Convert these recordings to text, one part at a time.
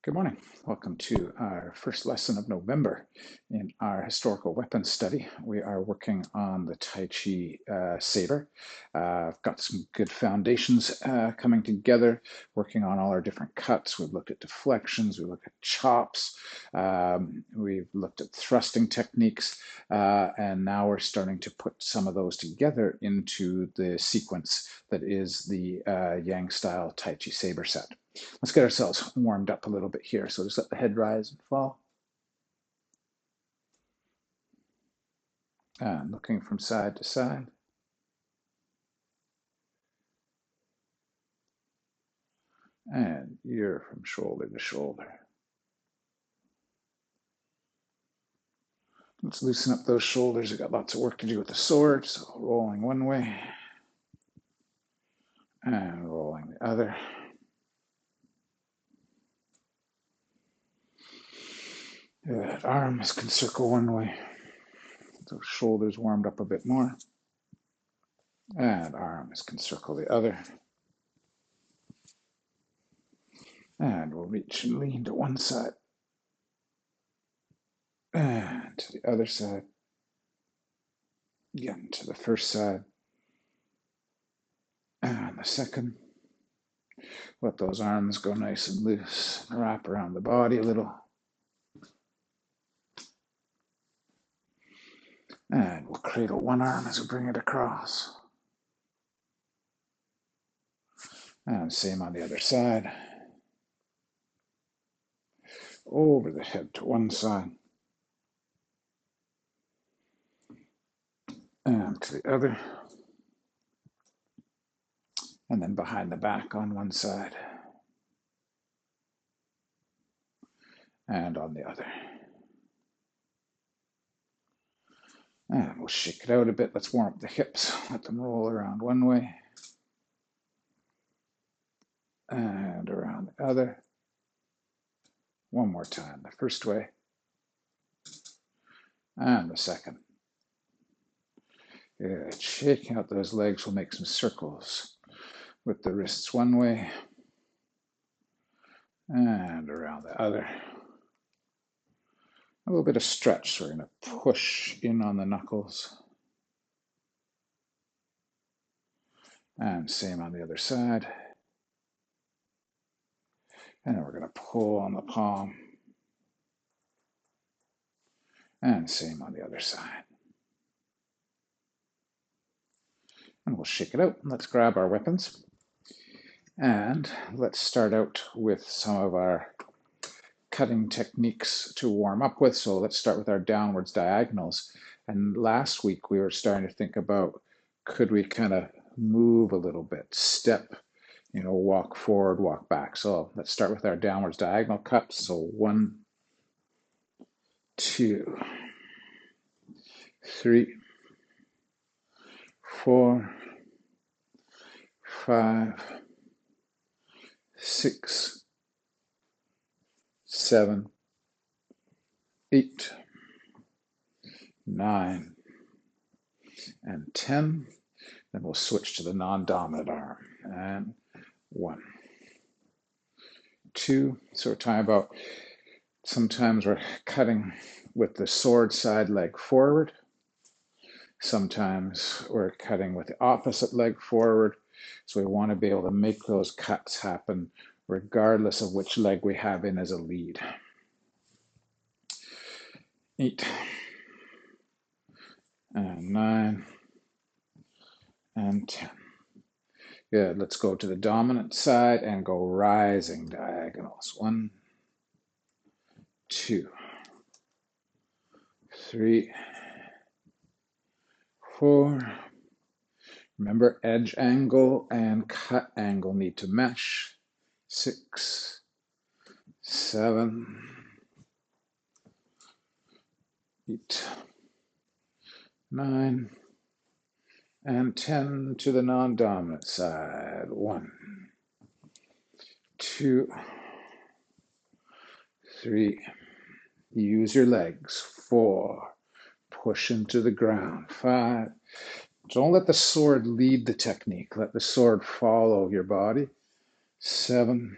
Good morning. Welcome to our first lesson of November in our historical weapons study. We are working on the Tai Chi Saber. I've got some good foundations coming together, working on all our different cuts. We've looked at deflections, we looked at chops, we've looked at thrusting techniques, and now we're starting to put some of those together into the sequence that is the Yang style Tai Chi Saber set. Let's get ourselves warmed up a little bit here. So just let the head rise and fall. And looking from side to side. And ear from shoulder to shoulder. Let's loosen up those shoulders. We've got lots of work to do with the sword. So rolling one way and rolling the other. Good. Arms can circle one way. Those shoulders warmed up a bit more. And arms can circle the other. And we'll reach and lean to one side. And to the other side. Again, to the first side. And the second. Let those arms go nice and loose. Wrap around the body a little. And we'll cradle one arm as we bring it across. And same on the other side. Over the head to one side. And to the other. And then behind the back on one side. And on the other. And we'll shake it out a bit. Let's warm up the hips. Let them roll around one way. And around the other. One more time. The first way. And the second. Good. Shaking out those legs. We'll make some circles with the wrists one way. And around the other. A little bit of stretch. So we're going to push in on the knuckles. And same on the other side. And then we're going to pull on the palm. And same on the other side. And we'll shake it out. Let's grab our weapons. And let's start out with some of our cutting techniques to warm up with. So let's start with our downwards diagonals. And last week we were starting to think about, could we kind of move a little bit, step, walk forward, walk back. So let's start with our downwards diagonal cuts. So 1, 2, 3, 4, 5, 6, 7, 8, 9, and 10. Then we'll switch to the non-dominant arm. And 1, 2. So we're talking about sometimes we're cutting with the sword side leg forward. Sometimes we're cutting with the opposite leg forward. So we want to be able to make those cuts happen regardless of which leg we have in as a lead. 8 and 9 and 10. Good. Let's go to the dominant side and go rising diagonals. 1, 2, 3, 4. Remember, edge angle and cut angle need to mesh. 6, 7, 8, 9, and 10 to the non-dominant side. 1, 2, 3. Use your legs. 4. Push into the ground. 5. Don't let the sword lead the technique. Let the sword follow your body. 7,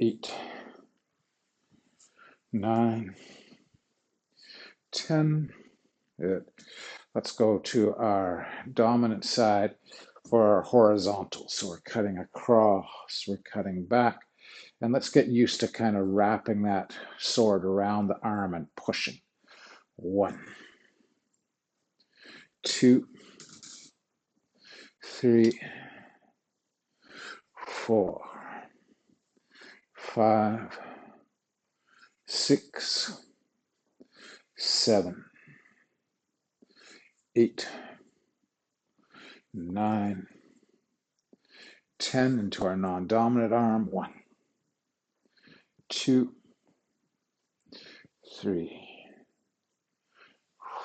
8, 9, 10. Good. Let's go to our dominant side for our horizontal. So we're cutting across, we're cutting back, and let's get used to kind of wrapping that sword around the arm and pushing. 1, 2, 3, 4, 5, 6, 7, 8, 9, 10 into our non-dominant arm. 1, 2, 3,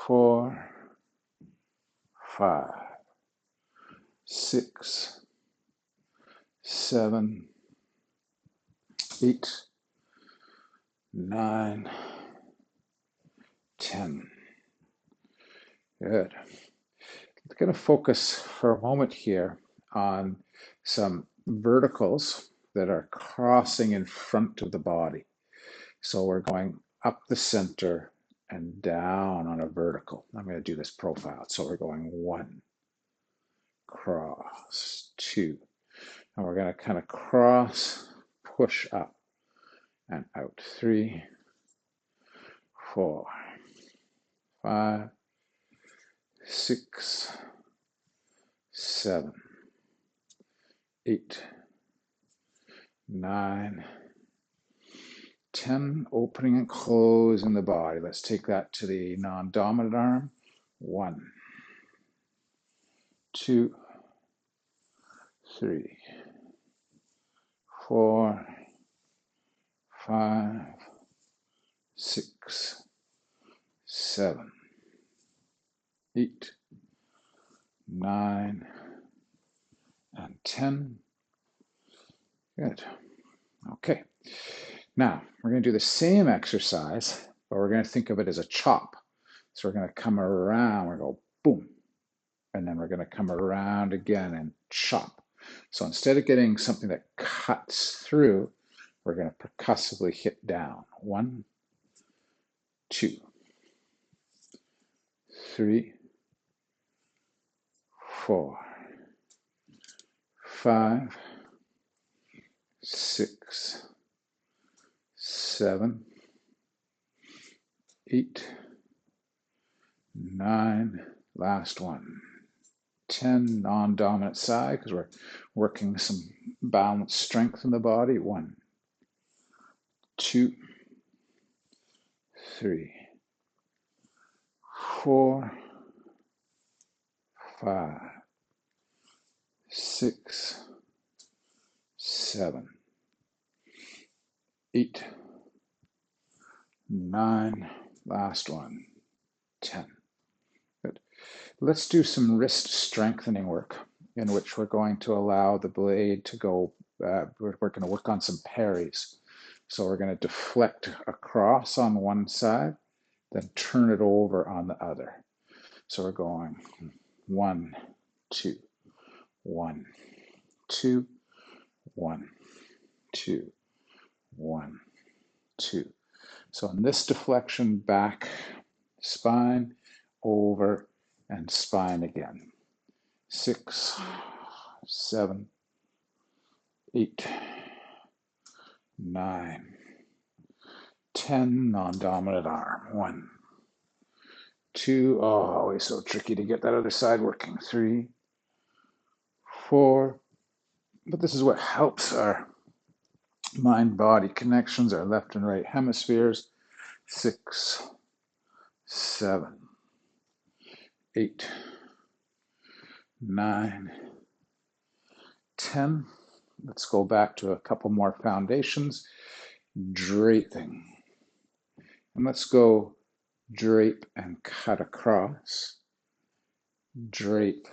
4, 5, 6, 7, 8, 9, 10. Good. I'm going to focus for a moment here on some verticals that are crossing in front of the body. So we're going up the center and down on a vertical. I'm going to do this profile. So we're going 1, cross, 2, and we're going to kind of cross, push up and out. 3, 4, 5, 6, 7, 8, 9, 10, opening and closing the body. Let's take that to the non-dominant arm. 1, 2, 3, 4, 5, 6, 7, 8, 9, and 10. Good. Okay. Now, we're going to do the same exercise, but we're going to think of it as a chop. So we're going to come around, we're going to go boom, and then we're going to come around again and chop. So instead of getting something that cuts through, we're going to percussively hit down. 1, 2, 3, 4, 5, 6, 7, 8, 9, last one, 10, non-dominant side, because we're working some balance strength in the body. 1, 2, 3, 4, 5, 6, 7, 8, 9, last one, 10. Good. Let's do some wrist strengthening work in which we're going to allow the blade to go, we're going to work on some parries. So we're going to deflect across on one side, then turn it over on the other. So we're going 1, 2, 1, 2, 1, 2, 1, 2. So in this deflection, back, spine, over, and spine again. 6, 7, 8, 9, 10, non-dominant arm. 1, 2, oh, always so tricky to get that other side working. 3, 4, but this is what helps our mind-body connections, our left and right hemispheres. 6, 7, 8, 9, 10. Let's go back to a couple more foundations. Draping. And let's go drape and cut across. Drape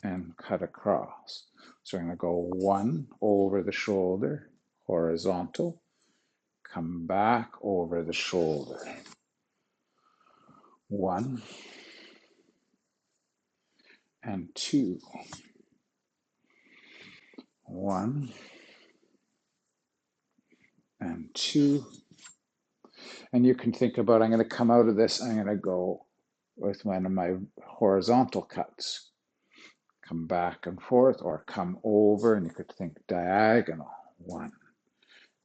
and cut across. So I'm going to go 1 over the shoulder, horizontal. Come back over the shoulder. 1 and 2. 1 and 2. And you can think about, I'm going to come out of this, I'm going to go with one of my horizontal cuts. Come back and forth, or come over, and you could think diagonal, 1.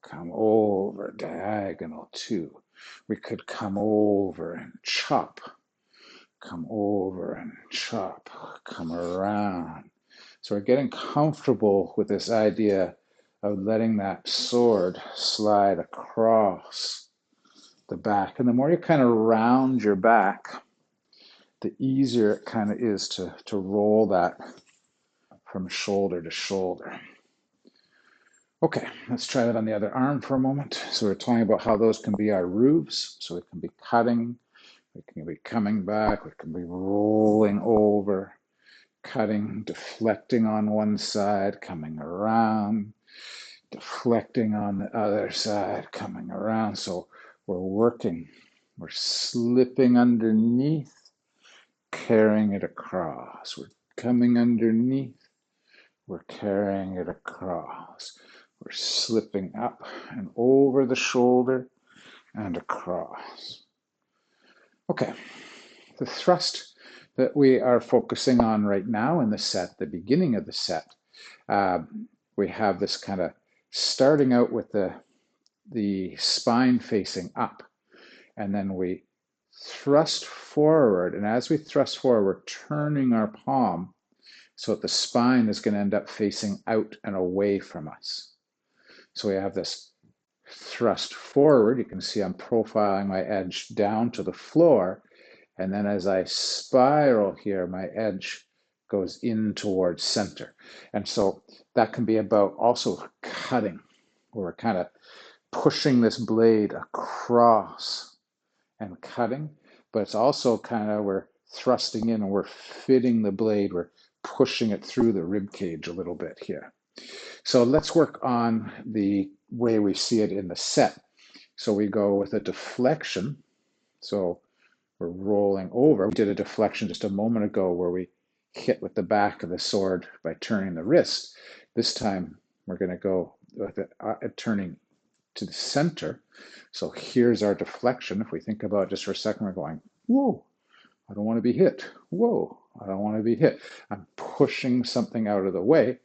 Come over, diagonal, 2. We could come over and chop. Come over and chop. Come around. So we're getting comfortable with this idea of letting that sword slide across the back. And the more you kind of round your back, the easier it kind of is to roll that from shoulder to shoulder. Okay, let's try that on the other arm for a moment. So we're talking about how those can be our roofs. So we can be cutting, we can be coming back, we can be rolling over, cutting, deflecting on one side, coming around, deflecting on the other side, coming around. So we're working, we're slipping underneath, carrying it across. We're coming underneath, we're carrying it across. We're slipping up and over the shoulder and across. Okay, the thrust that we are focusing on right now in the set, the beginning of the set, we have this kind of starting out with the spine facing up, and then we thrust forward, and as we thrust forward, we're turning our palm so that the spine is going to end up facing out and away from us. So we have this thrust forward. You can see I'm profiling my edge down to the floor. And then as I spiral here, my edge goes in towards center. And so that can be about also cutting, where we're kind of pushing this blade across and cutting. But it's also kind of, we're thrusting in and we're fitting the blade. We're pushing it through the rib cage a little bit here. So let's work on the way we see it in the set. So we go with a deflection. So we're rolling over. We did a deflection just a moment ago where we hit with the back of the sword by turning the wrist. This time we're going to go with it turning to the center. So here's our deflection. If we think about it just for a second, we're going, whoa, I don't want to be hit. Whoa, I don't want to be hit. I'm pushing something out of the way.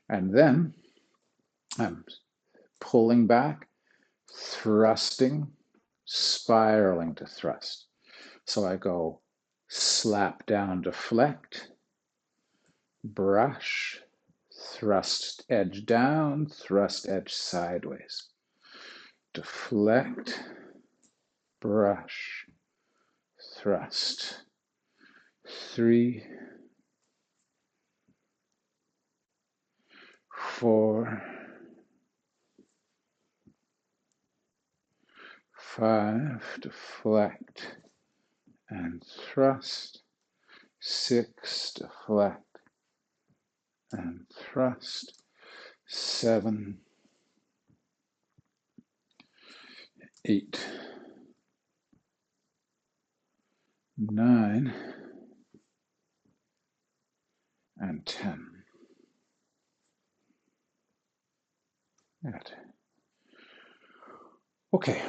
And then I'm pulling back, thrusting, spiraling to thrust. So I go slap down, deflect, brush, thrust edge down, thrust edge sideways. Deflect, brush, thrust. 3, 4, 5, deflect and thrust. 6, deflect and thrust. 7, 8, 9, and 10. Good. Okay,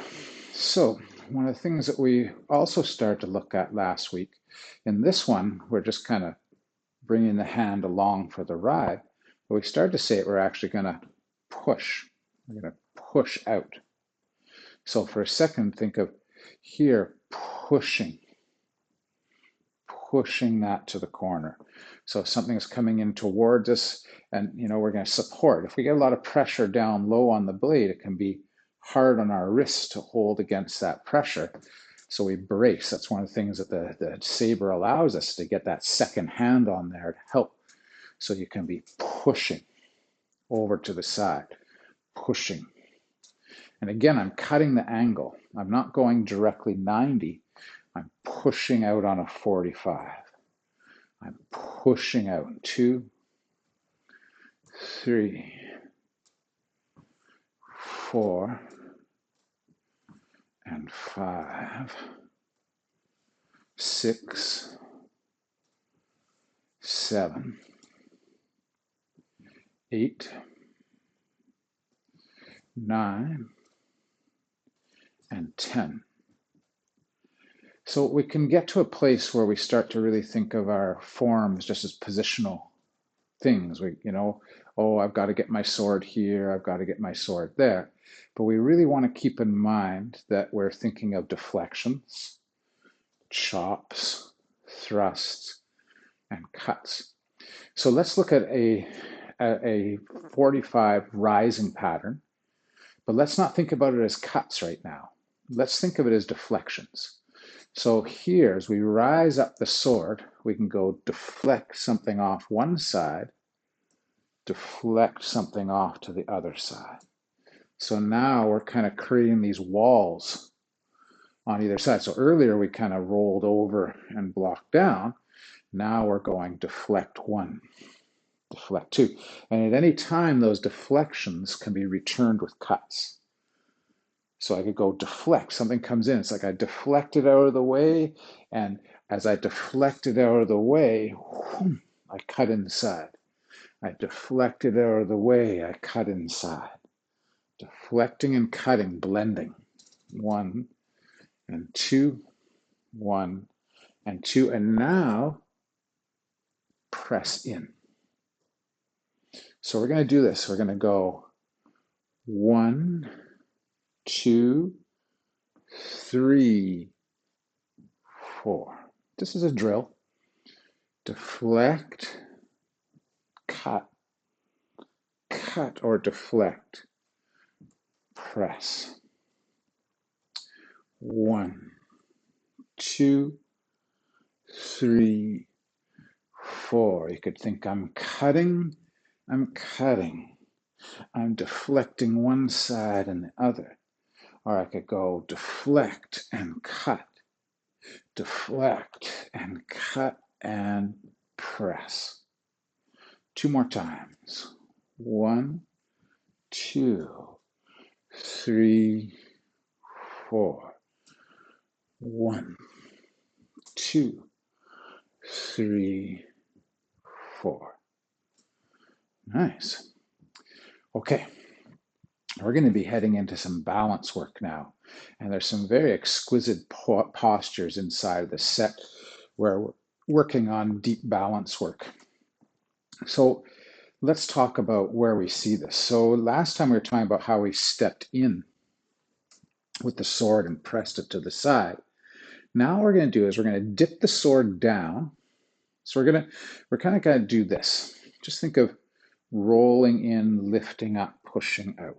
so one of the things that we also started to look at last week, in this one, we're just kind of bringing the hand along for the ride, but we started to say we're actually going to push. We're going to push out. So for a second, think of here, pushing that to the corner. So if something is coming in towards us and, we're going to support. If we get a lot of pressure down low on the blade, it can be hard on our wrists to hold against that pressure. So we brace. That's one of the things that the saber allows us to get that second hand on there to help. So you can be pushing over to the side, pushing. And again, I'm cutting the angle. I'm not going directly 90. I'm pushing out on a 45. I'm pushing out 2, 3, 4, and 5, 6, 7, 8, 9, and 10. So we can get to a place where we start to really think of our forms just as positional things. Oh, I've got to get my sword here, I've got to get my sword there. But we really want to keep in mind that we're thinking of deflections, chops, thrusts, and cuts. So let's look at a 45 rising pattern, but let's not think about it as cuts right now. Let's think of it as deflections. So here, as we rise up the sword, we can go deflect something off one side, deflect something off to the other side. So now we're kind of creating these walls on either side. So earlier we kind of rolled over and blocked down. Now we're going deflect one, deflect two. And at any time, those deflections can be returned with cuts. So I could go deflect, something comes in. It's like I deflect it out of the way. And as I deflect it out of the way, I cut inside. I deflect it out of the way, I cut inside. Deflecting and cutting, blending. 1 and 2, 1 and 2. And now press in. So we're going to do this. We're going to go 1, 2, 3, 4. This is a drill. Deflect, cut, cut or deflect, press. 1, 2, 3, 4. You could think I'm cutting, I'm deflecting one side and the other. Or I could go deflect and cut, deflect and cut and press. 2 more times. 1, 2, 3, 4. 1, 2, 3, 4. Nice. Okay, we're going to be heading into some balance work now. And there's some very exquisite postures inside of the set where we're working on deep balance work. So let's talk about where we see this. So last time we were talking about how we stepped in with the sword and pressed it to the side. Now what we're going to do is we're going to dip the sword down. So we're kind of going to do this. Just think of rolling in, lifting up, pushing out.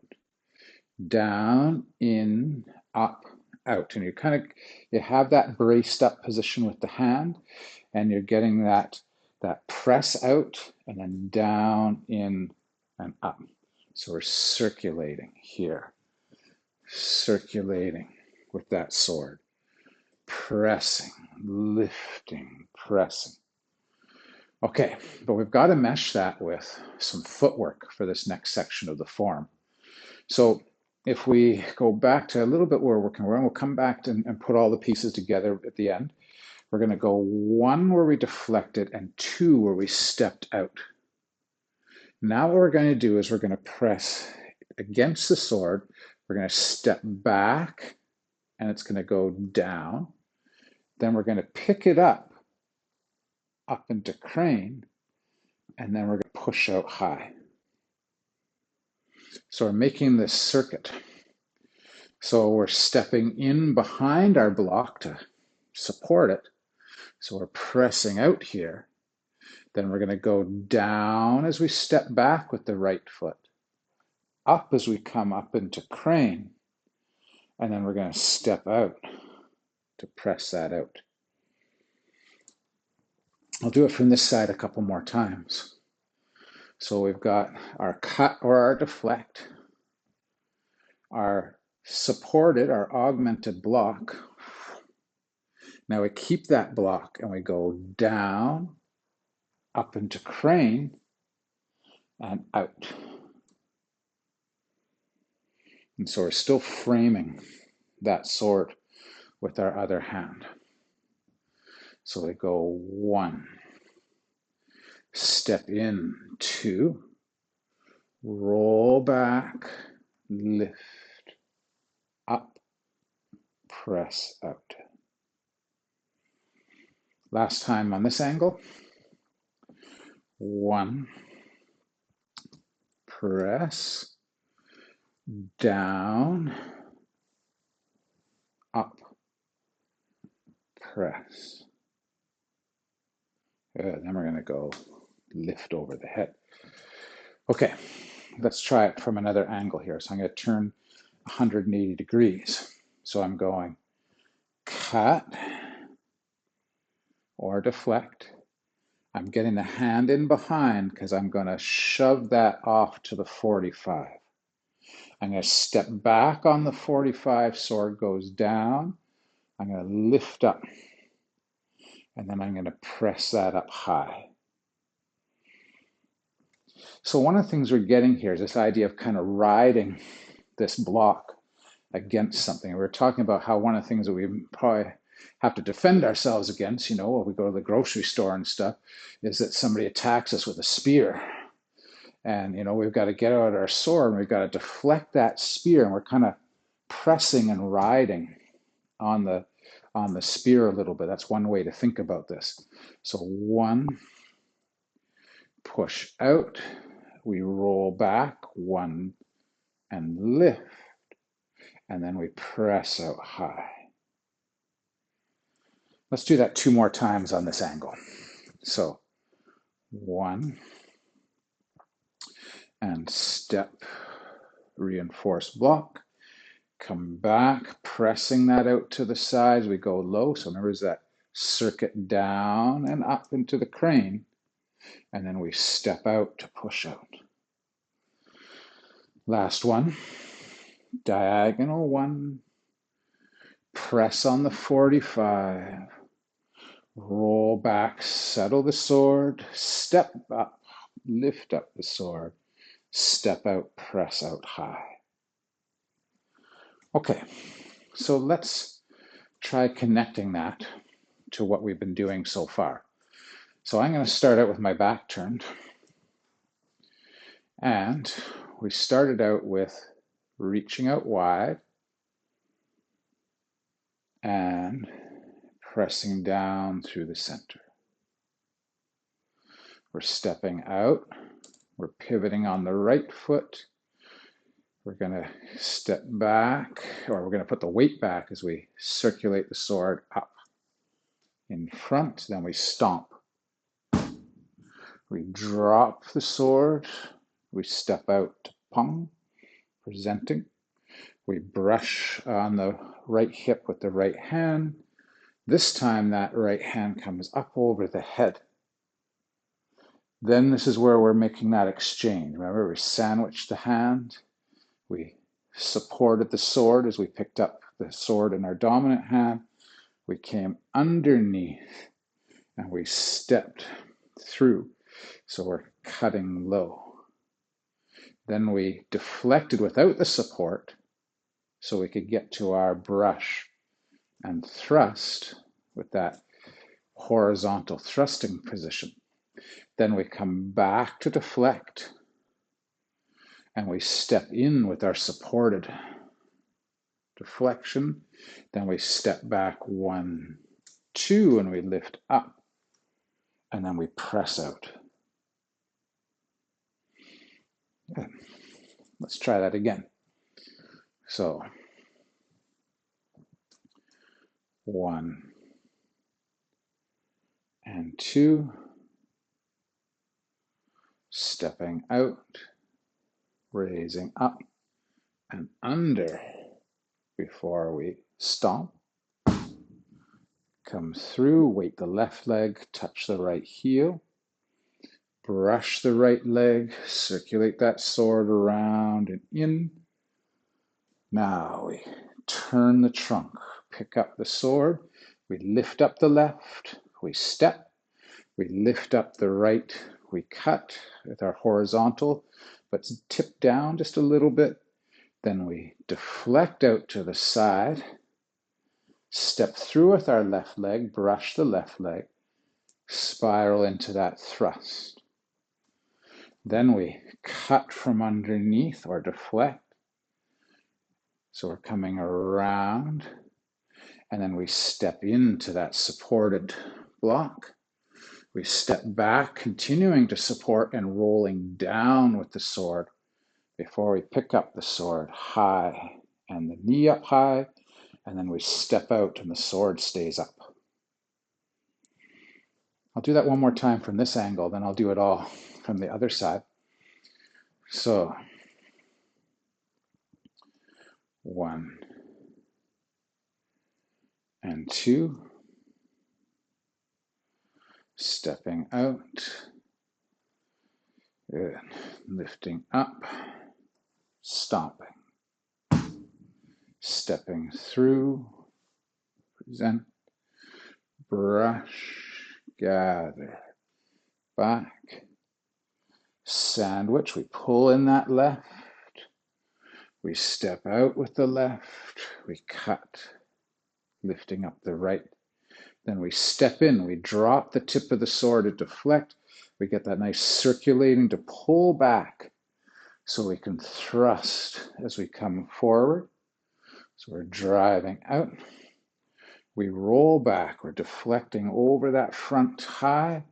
Down, in, up, out. And you have that braced up position with the hand, and you're getting that press out, and then down, in, and up. So we're circulating here, circulating with that sword, pressing, lifting, pressing. Okay, but we've got to mesh that with some footwork for this next section of the form. So if we go back to a little bit where we're working, we'll come back and put all the pieces together at the end. We're going to go 1 where we deflected and 2 where we stepped out. Now what we're going to do is we're going to press against the sword. We're going to step back and it's going to go down. Then we're going to pick it up into crane, and then we're going to push out high. So we're making this circuit. So we're stepping in behind our block to support it. So we're pressing out here. Then we're going to go down as we step back with the right foot, up as we come up into crane, and then we're going to step out to press that out. I'll do it from this side a couple more times. So we've got our cut or our deflect, our supported, our augmented block. Now we keep that block and we go down, up into crane, and out. And so we're still framing that sword with our other hand. So we go 1, step in, 2, roll back, lift, up, press out. Last time on this angle. 1, press, down, up, press. Good. Then we're going to go lift over the head. Okay, let's try it from another angle here. So I'm going to turn 180 degrees. So I'm going cut or deflect. I'm getting the hand in behind because I'm going to shove that off to the 45. I'm going to step back on the 45, sword goes down. I'm going to lift up, and then I'm going to press that up high. So one of the things we're getting here is this idea of kind of riding this block against something. We were talking about how one of the things that we probably have to defend ourselves against, you know, when we go to the grocery store and stuff, is that somebody attacks us with a spear. And, you know, we've got to get out our sword and we've got to deflect that spear, and we're kind of pressing and riding on the spear a little bit. That's one way to think about this. So 1, push out, we roll back, 1, and lift, and then we press out high. Let's do that 2 more times on this angle. So 1, and step, reinforce block, come back, pressing that out to the sides. We go low. So remember, is that circuit down and up into the crane, and then we step out to push out. Last one, diagonal 1, press on the 45, roll back, settle the sword, step up, lift up the sword, step out, press out high. Okay, so let's try connecting that to what we've been doing so far. So I'm going to start out with my back turned. And we started out with reaching out wide and pressing down through the center. We're stepping out. We're pivoting on the right foot. We're going to step back, or we're going to put the weight back as we circulate the sword up in front. Then we stomp. We drop the sword. We step out to pung, presenting. We brush on the right hip with the right hand. This time that right hand comes up over the head. Then this is where we're making that exchange. Remember, we sandwiched the hand. We supported the sword as we picked up the sword in our dominant hand. We came underneath and we stepped through. So we're cutting low. Then we deflected without the support so we could get to our brush and thrust with that horizontal thrusting position. Then we come back to deflect and we step in with our supported deflection. Then we step back 1, 2, and we lift up, and then we press out. Good. Let's try that again. So 1 and 2, stepping out, raising up and under before we stomp. Come through, weight the left leg, touch the right heel, brush the right leg, circulate that sword around and in. Now we turn the trunk, pick up the sword, we lift up the left, we step, we lift up the right, we cut with our horizontal, but tip down just a little bit. Then we deflect out to the side, step through with our left leg, brush the left leg, spiral into that thrust. Then we cut from underneath or deflect. So we're coming around. and then we step into that supported block. We step back, continuing to support and rolling down with the sword before we pick up the sword high and the knee up high, and then we step out and the sword stays up. I'll do that one more time from this angle, then I'll do it all from the other side. So, 1 and 2, stepping out, good, lifting up, stopping, stepping through, present, brush, gather, back, sandwich, we pull in that left, we step out with the left, we cut, lifting up the right, then we step in, we drop the tip of the sword to deflect, we get that nice circulating to pull back so we can thrust as we come forward. So we're driving out, we roll back, we're deflecting over that front high,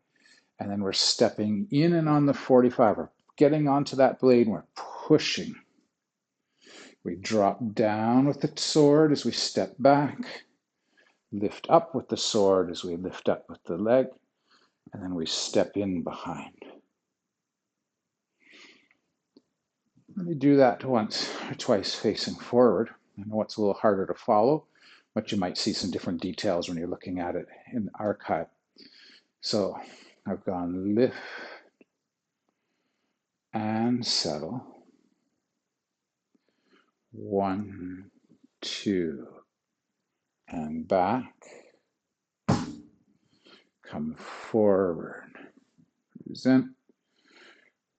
and then we're stepping in and on the 45. We're getting onto that blade and we're pushing. We drop down with the sword as we step back, lift up with the sword as we lift up with the leg, and then we step in behind. Let me do that once or twice facing forward. I know it's a little harder to follow, but you might see some different details when you're looking at it in the archive. So I've gone lift and settle. 1, 2, and back. Come forward, present,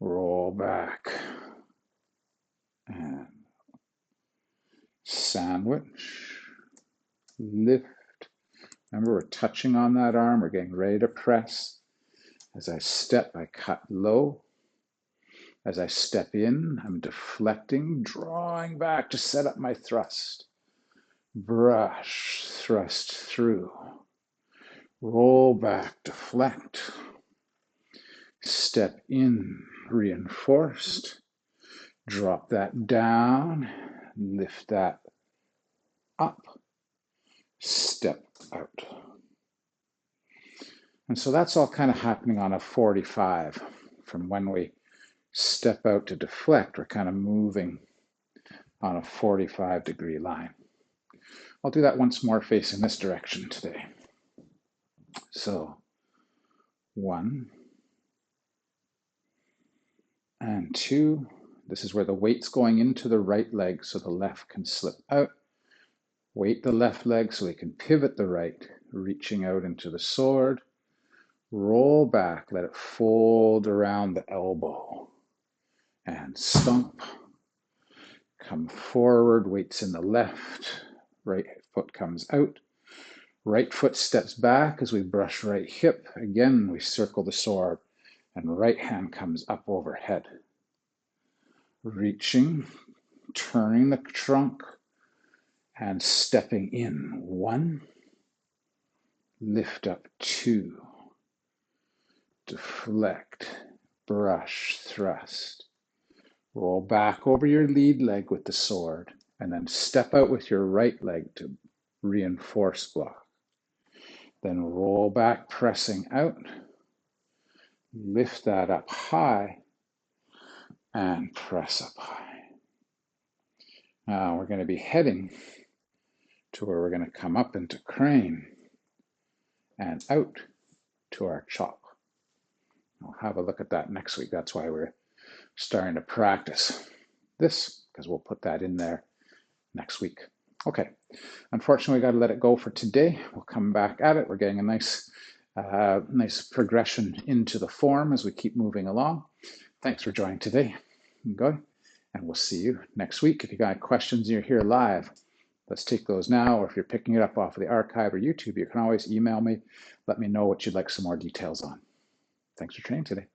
roll back, and sandwich, lift. Remember, we're touching on that arm, we're getting ready to press. As I step, I cut low. As I step in, I'm deflecting, drawing back to set up my thrust. Brush, thrust through. Roll back, deflect. Step in, reinforced. Drop that down, lift that up, step out. And so that's all kind of happening on a 45. From when we step out to deflect, we're kind of moving on a 45-degree line. I'll do that once more facing this direction today. So 1 and 2. This is where the weight's going into the right leg so the left can slip out. Weight the left leg so we can pivot the right, reaching out into the sword. Roll back, let it fold around the elbow. And stomp. Come forward, weight's in the left. Right foot comes out. Right foot steps back as we brush right hip. Again, we circle the sword. And right hand comes up overhead. Reaching, turning the trunk, and stepping in. 1, lift up 2, deflect, brush, thrust. Roll back over your lead leg with the sword, and then step out with your right leg to reinforce block. Then roll back, pressing out. Lift that up high, and press up high. Now we're going to be heading to where we're going to come up into crane and out to our chop. I'll have a look at that next week. That's why we're starting to practice this, because we'll put that in there next week. Okay, unfortunately, we got to let it go for today. We'll come back at it. We're getting a nice progression into the form as we keep moving along. Thanks for joining today. Good. And we'll see you next week. If you got questions and you're here live, let's take those now. Or if you're picking it up off of the archive or YouTube, you can always email me. Let me know what you'd like some more details on. Thanks for training today.